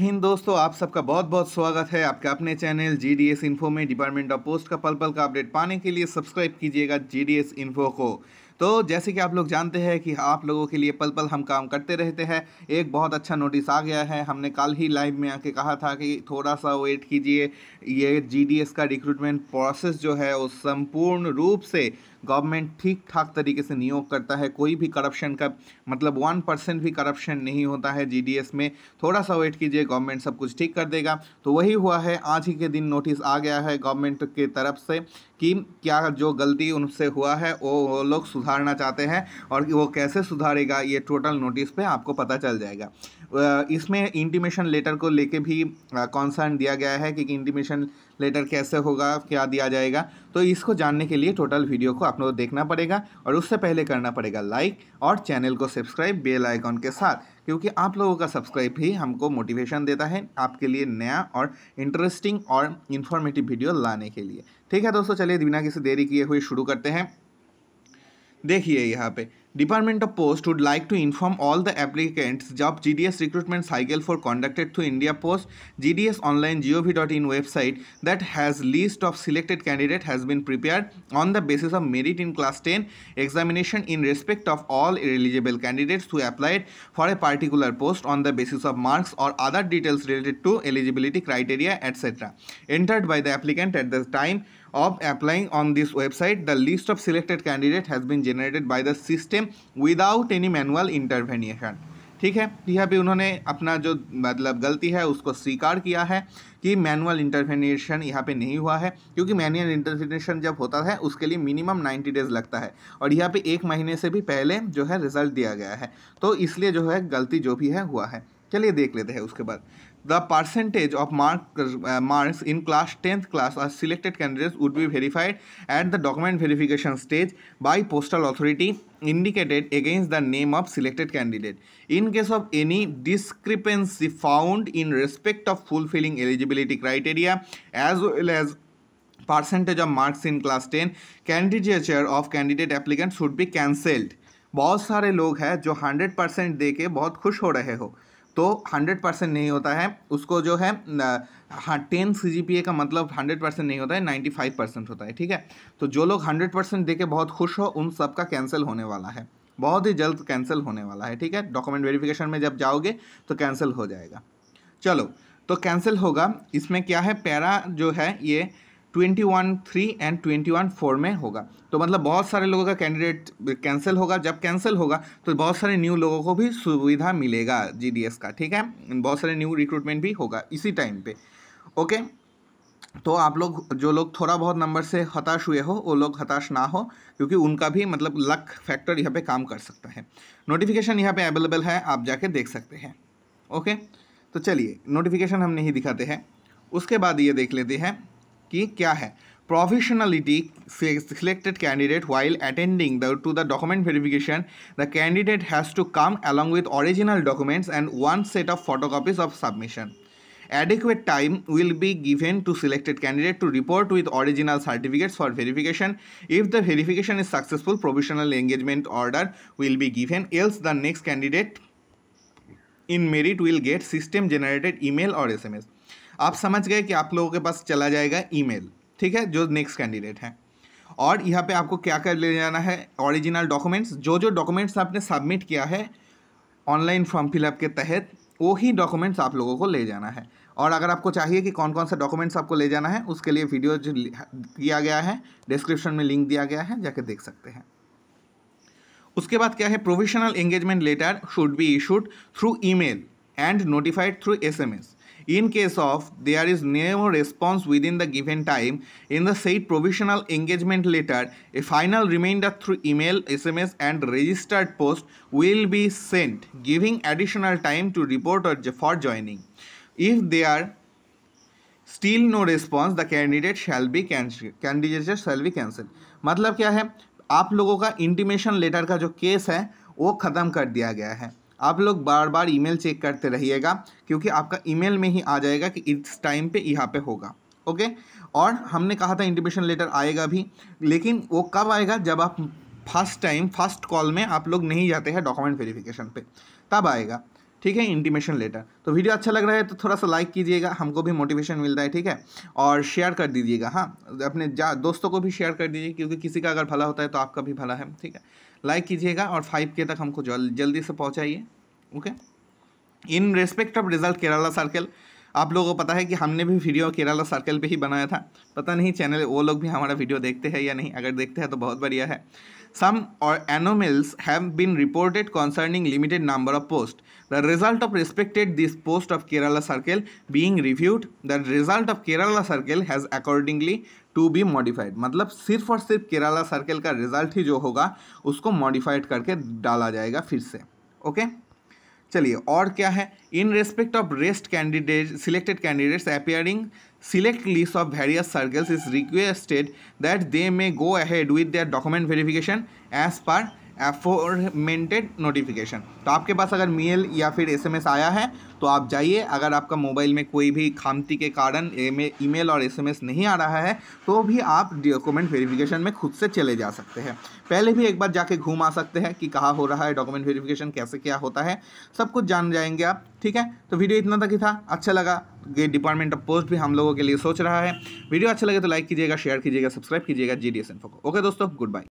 हिंद दोस्तों, आप सबका बहुत बहुत स्वागत है आपके अपने चैनल GDS इन्फो में। डिपार्टमेंट ऑफ पोस्ट का पल पल का अपडेट पाने के लिए सब्सक्राइब कीजिएगा GDS इन्फो को। तो जैसे कि आप लोग जानते हैं कि आप लोगों के लिए पल पल हम काम करते रहते हैं। एक बहुत अच्छा नोटिस आ गया है। हमने कल ही लाइव में आके कहा था कि थोड़ा सा वेट कीजिए, ये GDS का रिक्रूटमेंट प्रोसेस जो है वो संपूर्ण रूप से गवर्नमेंट ठीक ठाक तरीके से नियोग करता है। कोई भी करप्शन का मतलब 1% भी करप्शन नहीं होता है GDS में। थोड़ा सा वेट कीजिए, गवर्नमेंट सब कुछ ठीक कर देगा। तो वही हुआ है, आज ही के दिन नोटिस आ गया है गवर्नमेंट के तरफ से कि क्या जो गलती उनसे हुआ है वो लोग सुधारना चाहते हैं, और वो कैसे सुधारेगा ये टोटल नोटिस पे आपको पता चल जाएगा। इसमें इंटीमेशन लेटर को लेके भी कॉन्सर्न दिया गया है कि इंटीमेशन लेटर कैसे होगा, क्या दिया जाएगा। तो इसको जानने के लिए टोटल वीडियो को आप लोग देखना पड़ेगा, और उससे पहले करना पड़ेगा लाइक और चैनल को सब्सक्राइब बेल आइकॉन के साथ, क्योंकि आप लोगों का सब्सक्राइब ही हमको मोटिवेशन देता है आपके लिए नया और इंटरेस्टिंग और इन्फॉर्मेटिव वीडियो लाने के लिए। ठीक है दोस्तों, चलिए बिना किसी देरी किए हुए शुरू करते हैं। देखिए यहाँ पे department of post would like to inform all the applicants job GDS recruitment cycle for conducted through India Post GDS online gov.in website that has list of selected candidate has been prepared on the basis of merit in class 10 examination in respect of all eligible candidates who applied for a particular post on the basis of marks or other details related to eligibility criteria etc. entered by the applicant at the time of applying on this website. The list of selected candidate has been generated by the system without any manual intervention. ठीक है, यहाँ पे उन्होंने अपना जो मतलब गलती है उसको स्वीकार किया है कि मैनुअल इंटरवेंशन यहाँ पे नहीं हुआ है, क्योंकि मैनुअल इंटरवेंशन जब होता है उसके लिए मिनिमम 90 डेज लगता है, और यहाँ पे 1 महीने से भी पहले जो है रिजल्ट दिया गया है। तो इसलिए जो है गलती जो भी है हुआ है। चलिए देख लेते हैं उसके बाद। The percentage of marks in class 10th class as selected candidates would be verified at the document verification stage by postal authority indicated against the name of selected candidate. In case of any discrepancy found in respect of fulfilling eligibility criteria as well as percentage of marks in class 10, candidature of candidate applicants should be cancelled. बहुत सारे लोग हैं जो 100% दे के बहुत खुश हो रहे हो, तो 100% नहीं होता है उसको जो है। हाँ, 10 CGPA का मतलब 100% नहीं होता है, 95% होता है। ठीक है, तो जो लोग 100% दे के बहुत खुश हो उन सब का कैंसिल होने वाला है, बहुत ही जल्द कैंसिल होने वाला है। ठीक है, डॉक्यूमेंट वेरिफिकेशन में जब जाओगे तो कैंसिल हो जाएगा। चलो, तो कैंसिल होगा। इसमें क्या है, पैरा जो है ये 21(3) एंड 21(4) में होगा। तो मतलब बहुत सारे लोगों का कैंडिडेट कैंसिल होगा। जब कैंसिल होगा तो बहुत सारे न्यू लोगों को भी सुविधा मिलेगा GDS का। ठीक है, बहुत सारे न्यू रिक्रूटमेंट भी होगा इसी टाइम पे। ओके, तो आप लोग जो लोग थोड़ा बहुत नंबर से हताश हुए हो वो लोग हताश ना हो, क्योंकि उनका भी मतलब लक फैक्टर यहाँ पे काम कर सकता है। नोटिफिकेशन यहाँ पे अवेलेबल है, आप जाके देख सकते हैं। ओके, तो चलिए नोटिफिकेशन हम नहीं दिखाते हैं, उसके बाद ये देख लेते हैं कि क्या है। Provisionality selected candidate while attending to the document verification, the candidate has to come along with original documents and one set of photocopies of submission. Adequate time will be given to selected candidate to report with original certificates for verification. If the verification is successful, provisional engagement order will be given, else the next candidate in merit will get system generated email or SMS. आप समझ गए कि आप लोगों के पास चला जाएगा email, ठीक है, जो नेक्स्ट कैंडिडेट है। और यहाँ पे आपको क्या कर ले जाना है, ओरिजिनल डॉक्यूमेंट्स, जो डॉक्यूमेंट्स आपने सबमिट किया है ऑनलाइन फॉर्म फिलअप के तहत, वो ही डॉक्यूमेंट्स आप लोगों को ले जाना है। और अगर आपको चाहिए कि कौन कौन सा डॉक्यूमेंट्स आपको ले जाना है, उसके लिए वीडियो जो दिया गया है डिस्क्रिप्शन में लिंक दिया गया है, जाके देख सकते हैं। उसके बाद क्या है, provisional engagement letter should be issued through email and notified through SMS. In case of there is no response within the given time in the said provisional engagement letter, a final reminder through email, SMS and registered post will be sent, giving additional time to report or for joining. If there still no response, the candidate shall be candidature shall be cancelled. मतलब क्या है, आप लोगों का intimation letter का जो case है वो ख़त्म कर दिया गया है। आप लोग बार बार ईमेल चेक करते रहिएगा, क्योंकि आपका ईमेल में ही आ जाएगा कि इस टाइम पे यहाँ पे होगा। ओके, और हमने कहा था इंटीमेशन लेटर आएगा भी, लेकिन वो कब आएगा, जब आप फर्स्ट कॉल में आप लोग नहीं जाते हैं डॉक्यूमेंट वेरिफिकेशन पे, तब आएगा। ठीक है, इंटीमेशन लेटर। तो वीडियो अच्छा लग रहा है तो थोड़ा सा लाइक कीजिएगा, हमको भी मोटिवेशन मिलता है, ठीक है। और शेयर कर दीजिएगा, हाँ, अपने दोस्तों को भी शेयर कर दीजिए, क्योंकि किसी का अगर भला होता है तो आपका भी भला है, ठीक है। लाइक कीजिएगा और 5K तक हमको जल्दी से पहुँचाइए, okay. In respect of result Kerala circle, आप लोगों को पता है कि हमने भी वीडियो केरला सर्कल पे ही बनाया था। पता नहीं चैनल वो लोग भी हमारा वीडियो देखते हैं या नहीं, अगर देखते हैं तो बहुत बढ़िया है। Some or anomalies have been reported concerning limited number of posts. The result of respected this post of Kerala Circle being reviewed, the result of Kerala Circle has accordingly to be modified. मतलब सिर्फ और सिर्फ Kerala circle का result ही जो होगा उसको modified करके डाला जाएगा फिर से, ओके। चलिए और क्या है, इन respect of rest candidate selected candidates appearing select list of various circles is requested that they may go ahead with their document verification as per aforementioned notification। तो आपके पास अगर मेल या फिर SMS आया है तो आप जाइए, अगर आपका मोबाइल में कोई भी खामती के कारण ईमेल और SMS नहीं आ रहा है तो भी आप डॉक्यूमेंट वेरिफिकेशन में खुद से चले जा सकते हैं। पहले भी एक बार जाके घूम आ सकते हैं कि कहाँ हो रहा है डॉक्यूमेंट वेरिफिकेशन, कैसे क्या होता है, सब कुछ जान जाएंगे आप, ठीक है। तो वीडियो इतना तक ही था, अच्छा लगा। ये डिपार्टमेंट ऑफ पोस्ट भी हम लोगों के लिए सोच रहा है। वीडियो अच्छा लगे तो लाइक कीजिएगा, शेयर कीजिएगा, सब्सक्राइब कीजिएगा GDS इन्फो को। ओके दोस्तों, गुड बाय।